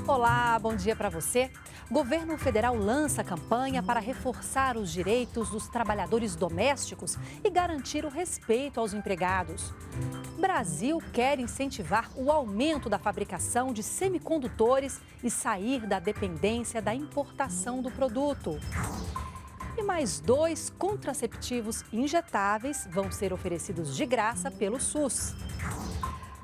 Olá, bom dia para você. Governo federal lança campanha para reforçar os direitos dos trabalhadores domésticos e garantir o respeito aos empregados. Brasil quer incentivar o aumento da fabricação de semicondutores e sair da dependência da importação do produto. E mais 2 contraceptivos injetáveis vão ser oferecidos de graça pelo SUS.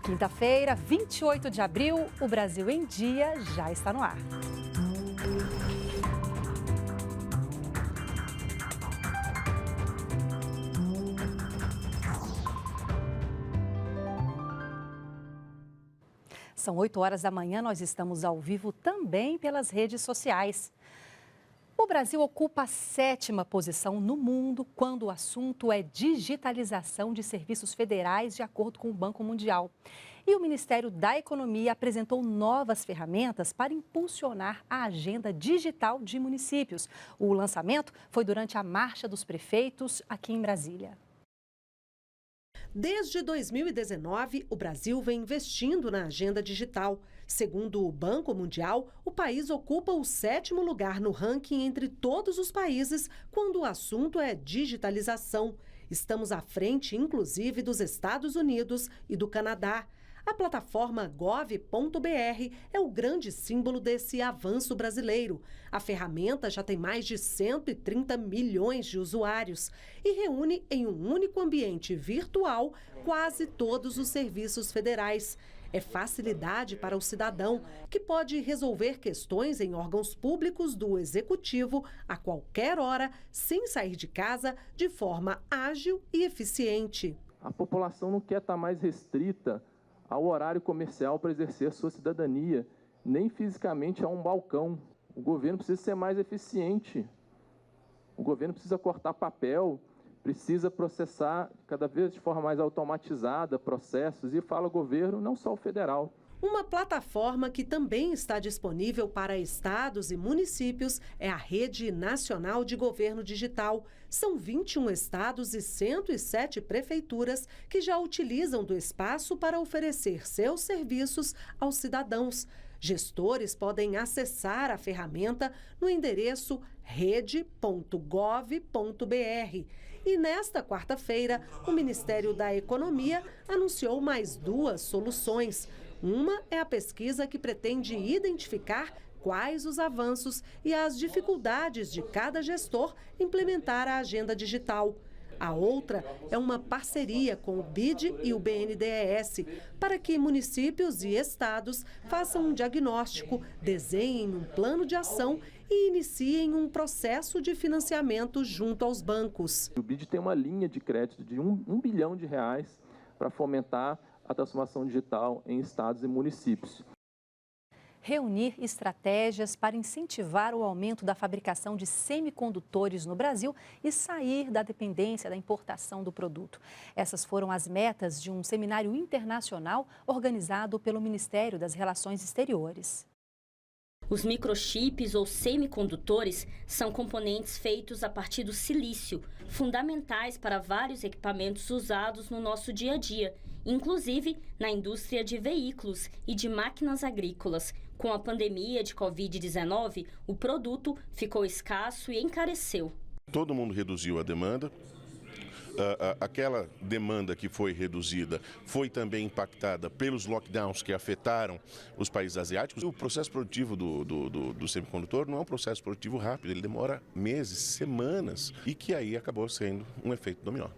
Quinta-feira, 28 de abril, o Brasil em Dia já está no ar. São 8 horas da manhã, nós estamos ao vivo também pelas redes sociais. O Brasil ocupa a 7ª posição no mundo quando o assunto é digitalização de serviços federais, de acordo com o Banco Mundial. E o Ministério da Economia apresentou novas ferramentas para impulsionar a agenda digital de municípios. O lançamento foi durante a Marcha dos Prefeitos aqui em Brasília. Desde 2019, o Brasil vem investindo na agenda digital. Segundo o Banco Mundial, o país ocupa o 7º lugar no ranking entre todos os países quando o assunto é digitalização. Estamos à frente, inclusive, dos Estados Unidos e do Canadá. A plataforma gov.br é o grande símbolo desse avanço brasileiro. A ferramenta já tem mais de 130 milhões de usuários e reúne em um único ambiente virtual quase todos os serviços federais. É facilidade para o cidadão, que pode resolver questões em órgãos públicos do Executivo a qualquer hora, sem sair de casa, de forma ágil e eficiente. A população não quer estar mais restrita ao horário comercial para exercer sua cidadania, nem fisicamente a um balcão. O governo precisa ser mais eficiente. O governo precisa cortar papel, precisa processar cada vez de forma mais automatizada processos, e fala o governo, não só o federal. Uma plataforma que também está disponível para estados e municípios é a Rede Nacional de Governo Digital. São 21 estados e 107 prefeituras que já utilizam do espaço para oferecer seus serviços aos cidadãos. Gestores podem acessar a ferramenta no endereço rede.gov.br. E nesta quarta-feira, o Ministério da Economia anunciou mais 2 soluções. Uma é a pesquisa que pretende identificar quais os avanços e as dificuldades de cada gestor implementar a agenda digital. A outra é uma parceria com o BID e o BNDES, para que municípios e estados façam um diagnóstico, desenhem um plano de ação e iniciem um processo de financiamento junto aos bancos. O BID tem uma linha de crédito de R$1 bilhão para fomentar a transformação digital em estados e municípios. Reunir estratégias para incentivar o aumento da fabricação de semicondutores no Brasil e sair da dependência da importação do produto. Essas foram as metas de um seminário internacional organizado pelo Ministério das Relações Exteriores. Os microchips ou semicondutores são componentes feitos a partir do silício, fundamentais para vários equipamentos usados no nosso dia a dia, inclusive na indústria de veículos e de máquinas agrícolas. Com a pandemia de Covid-19, o produto ficou escasso e encareceu. Todo mundo reduziu a demanda. Aquela demanda que foi reduzida foi também impactada pelos lockdowns que afetaram os países asiáticos. O processo produtivo do semicondutor não é um processo produtivo rápido, ele demora meses, semanas, e que aí acabou sendo um efeito dominó.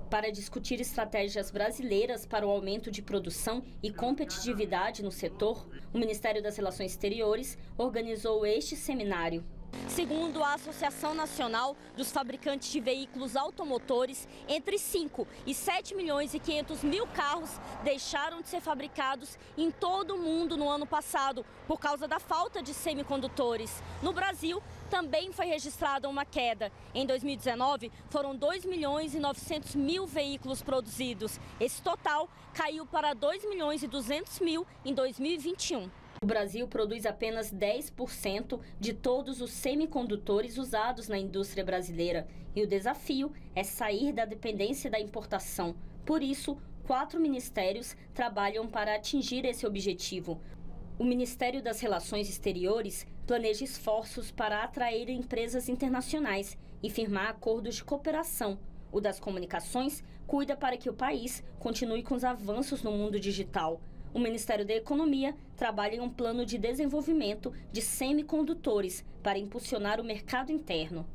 Para discutir estratégias brasileiras para o aumento de produção e competitividade no setor, o Ministério das Relações Exteriores organizou este seminário. Segundo a Associação Nacional dos Fabricantes de Veículos Automotores, entre 5 e 7 milhões e 500 mil carros deixaram de ser fabricados em todo o mundo no ano passado, por causa da falta de semicondutores. No Brasil, também foi registrada uma queda. Em 2019, foram 2 milhões e 900 mil veículos produzidos. Esse total caiu para 2 milhões e 200 mil em 2021. O Brasil produz apenas 10% de todos os semicondutores usados na indústria brasileira. E o desafio é sair da dependência da importação. Por isso, 4 ministérios trabalham para atingir esse objetivo. O Ministério das Relações Exteriores planeja esforços para atrair empresas internacionais e firmar acordos de cooperação. O das Comunicações cuida para que o país continue com os avanços no mundo digital. O Ministério da Economia trabalha em um plano de desenvolvimento de semicondutores para impulsionar o mercado interno.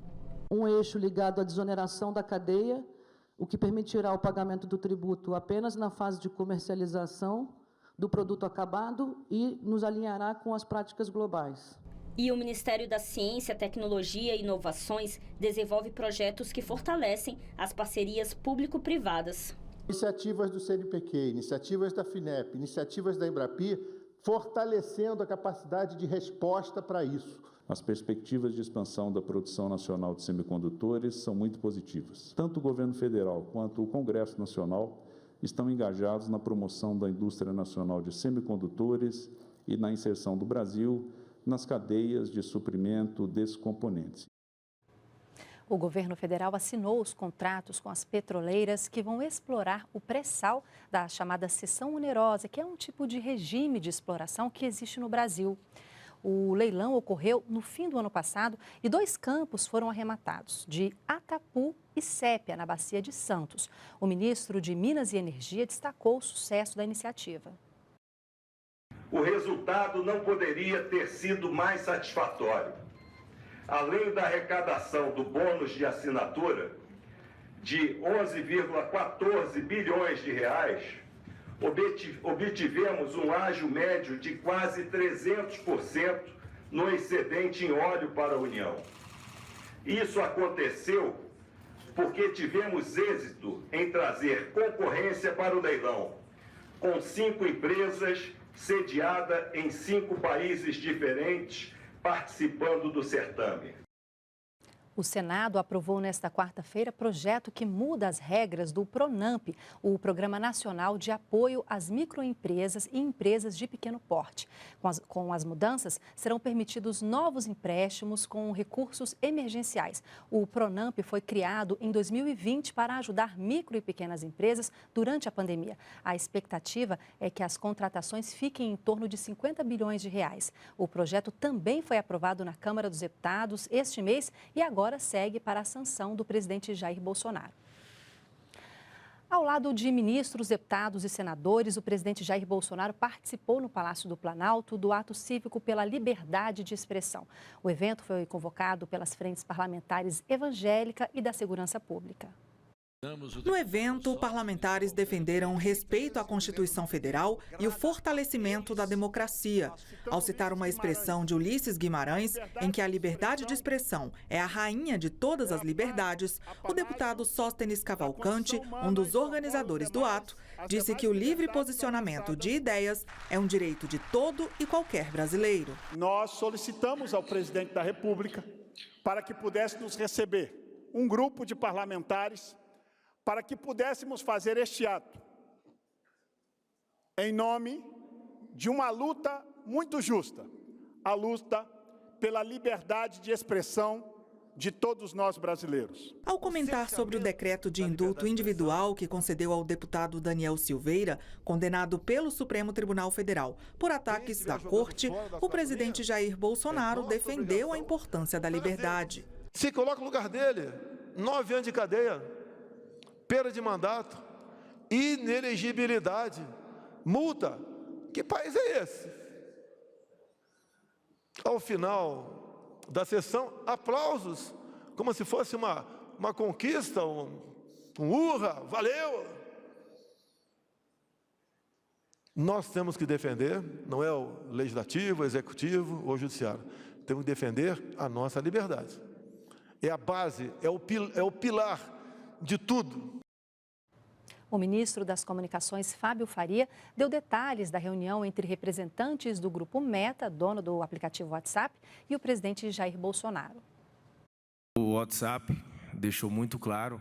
Um eixo ligado à desoneração da cadeia, o que permitirá o pagamento do tributo apenas na fase de comercialização do produto acabado e nos alinhará com as práticas globais. E o Ministério da Ciência, Tecnologia e Inovações desenvolve projetos que fortalecem as parcerias público-privadas. Iniciativas do CNPq, iniciativas da FINEP, iniciativas da Embrapi, fortalecendo a capacidade de resposta para isso. As perspectivas de expansão da produção nacional de semicondutores são muito positivas. Tanto o governo federal quanto o Congresso Nacional estão engajados na promoção da indústria nacional de semicondutores e na inserção do Brasil nas cadeias de suprimento desses componentes. O governo federal assinou os contratos com as petroleiras que vão explorar o pré-sal da chamada seção onerosa, que é um tipo de regime de exploração que existe no Brasil. O leilão ocorreu no fim do ano passado e 2 campos foram arrematados, de Atapu e Sépia, na Bacia de Santos. O ministro de Minas e Energia destacou o sucesso da iniciativa. O resultado não poderia ter sido mais satisfatório. Além da arrecadação do bônus de assinatura de 11,14 bilhões de reais, obtivemos um ágio médio de quase 300% no excedente em óleo para a União. Isso aconteceu porque tivemos êxito em trazer concorrência para o leilão, com 5 empresas sediadas em 5 países diferentes participando do certame. O Senado aprovou nesta quarta-feira projeto que muda as regras do PRONAMP, o Programa Nacional de Apoio às Microempresas e Empresas de Pequeno Porte. Com as mudanças, serão permitidos novos empréstimos com recursos emergenciais. O PRONAMP foi criado em 2020 para ajudar micro e pequenas empresas durante a pandemia. A expectativa é que as contratações fiquem em torno de 50 bilhões de reais. O projeto também foi aprovado na Câmara dos Deputados este mês e agora segue para a sanção do presidente Jair Bolsonaro. Ao lado de ministros, deputados e senadores, o presidente Jair Bolsonaro participou no Palácio do Planalto do ato cívico pela liberdade de expressão. O evento foi convocado pelas frentes parlamentares evangélica e da segurança pública. No evento, parlamentares defenderam o respeito à Constituição Federal e o fortalecimento da democracia, ao citar uma expressão de Ulisses Guimarães, em que a liberdade de expressão é a rainha de todas as liberdades. O deputado Sóstenes Cavalcante, um dos organizadores do ato, disse que o livre posicionamento de ideias é um direito de todo e qualquer brasileiro. Nós solicitamos ao presidente da República para que pudesse nos receber um grupo de parlamentares para que pudéssemos fazer este ato em nome de uma luta muito justa, a luta pela liberdade de expressão de todos nós brasileiros. Ao comentar sobre o decreto de indulto individual que concedeu ao deputado Daniel Silveira, condenado pelo Supremo Tribunal Federal por ataques da corte, o presidente Jair Bolsonaro defendeu a importância da liberdade. Se coloca no lugar dele, 9 anos de cadeia, perda de mandato, inelegibilidade, multa. Que país é esse? Ao final da sessão, aplausos, como se fosse uma conquista, um urra, valeu! Nós temos que defender, não é o legislativo, o executivo ou o judiciário, temos que defender a nossa liberdade. É a base, é o pilar de tudo. O ministro das Comunicações, Fábio Faria, deu detalhes da reunião entre representantes do Grupo Meta, dono do aplicativo WhatsApp, e o presidente Jair Bolsonaro. O WhatsApp deixou muito claro,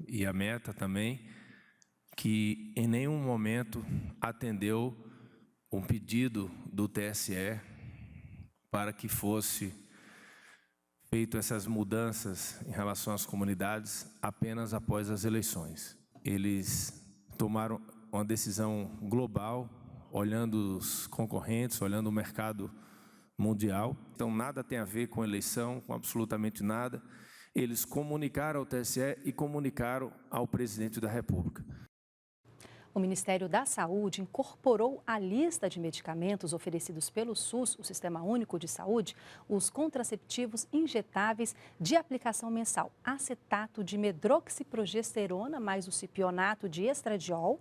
e a Meta também, que em nenhum momento atendeu um pedido do TSE para que fosse feito essas mudanças em relação às comunidades apenas após as eleições. Eles tomaram uma decisão global olhando os concorrentes, olhando o mercado mundial. Então, nada tem a ver com eleição, com absolutamente nada. Eles comunicaram ao TSE e comunicaram ao presidente da República. O Ministério da Saúde incorporou à lista de medicamentos oferecidos pelo SUS, o Sistema Único de Saúde, os contraceptivos injetáveis de aplicação mensal, acetato de medroxiprogesterona mais o cipionato de estradiol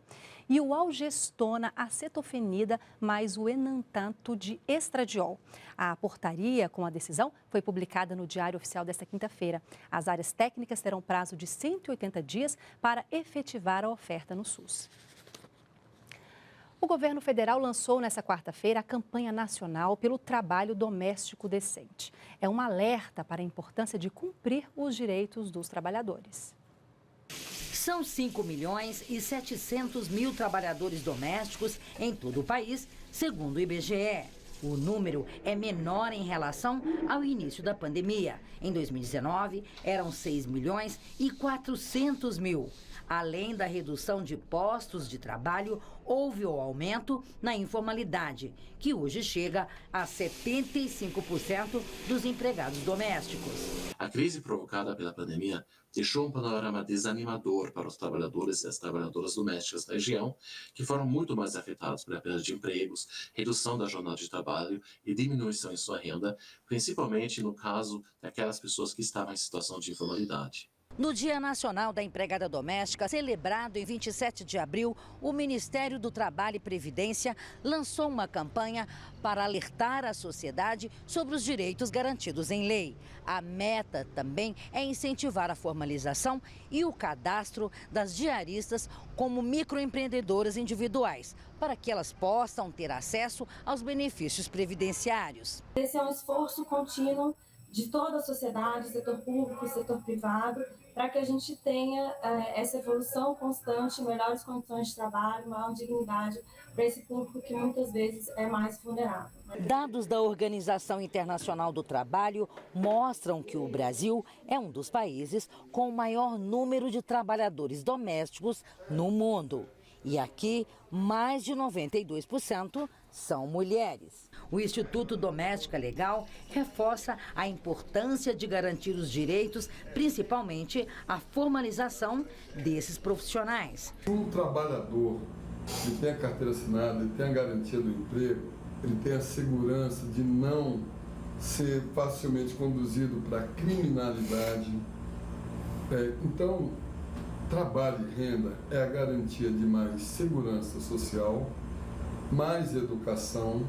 e o algestona acetofenida mais o enantato de estradiol. A portaria com a decisão foi publicada no Diário Oficial desta quinta-feira. As áreas técnicas terão prazo de 180 dias para efetivar a oferta no SUS. O governo federal lançou nesta quarta-feira a campanha nacional pelo trabalho doméstico decente. É um alerta para a importância de cumprir os direitos dos trabalhadores. São 5.700.000 trabalhadores domésticos em todo o país, segundo o IBGE. O número é menor em relação ao início da pandemia. Em 2019, eram 6.400.000. Além da redução de postos de trabalho, houve o aumento na informalidade, que hoje chega a 75% dos empregados domésticos. A crise provocada pela pandemia deixou um panorama desanimador para os trabalhadores e as trabalhadoras domésticas da região, que foram muito mais afetados pela perda de empregos, redução da jornada de trabalho e diminuição em sua renda, principalmente no caso daquelas pessoas que estavam em situação de informalidade. No Dia Nacional da Empregada Doméstica, celebrado em 27 de abril, o Ministério do Trabalho e Previdência lançou uma campanha para alertar a sociedade sobre os direitos garantidos em lei. A meta também é incentivar a formalização e o cadastro das diaristas como microempreendedoras individuais, para que elas possam ter acesso aos benefícios previdenciários. Esse é um esforço contínuo de toda a sociedade, setor público, setor privado, para que a gente tenha essa evolução constante, melhores condições de trabalho, maior dignidade para esse público que muitas vezes é mais vulnerável. Dados da Organização Internacional do Trabalho mostram que o Brasil é um dos países com o maior número de trabalhadores domésticos no mundo. E aqui, mais de 92% são mulheres. O Instituto Doméstica Legal reforça a importância de garantir os direitos, principalmente a formalização desses profissionais. O trabalhador que tem a carteira assinada e tem a garantia do emprego, ele tem a segurança de não ser facilmente conduzido para a criminalidade. Então, trabalho e renda é a garantia de mais segurança social, mais educação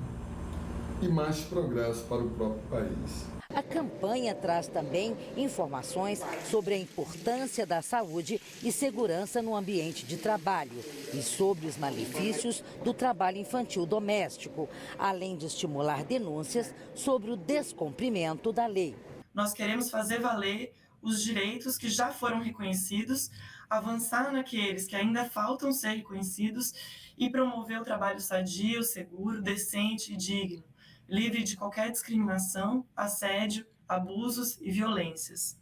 e mais progresso para o próprio país. A campanha traz também informações sobre a importância da saúde e segurança no ambiente de trabalho e sobre os malefícios do trabalho infantil doméstico, além de estimular denúncias sobre o descumprimento da lei. Nós queremos fazer valer os direitos que já foram reconhecidos, avançar naqueles que ainda faltam ser reconhecidos e promover o trabalho sadio, seguro, decente e digno, livre de qualquer discriminação, assédio, abusos e violências.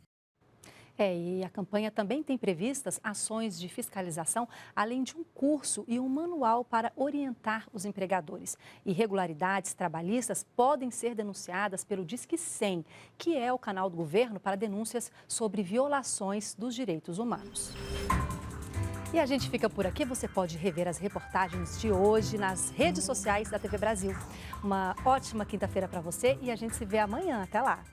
E a campanha também tem previstas ações de fiscalização, além de um curso e um manual para orientar os empregadores. Irregularidades trabalhistas podem ser denunciadas pelo Disque 100, que é o canal do governo para denúncias sobre violações dos direitos humanos. E a gente fica por aqui. Você pode rever as reportagens de hoje nas redes sociais da TV Brasil. Uma ótima quinta-feira para você e a gente se vê amanhã. Até lá!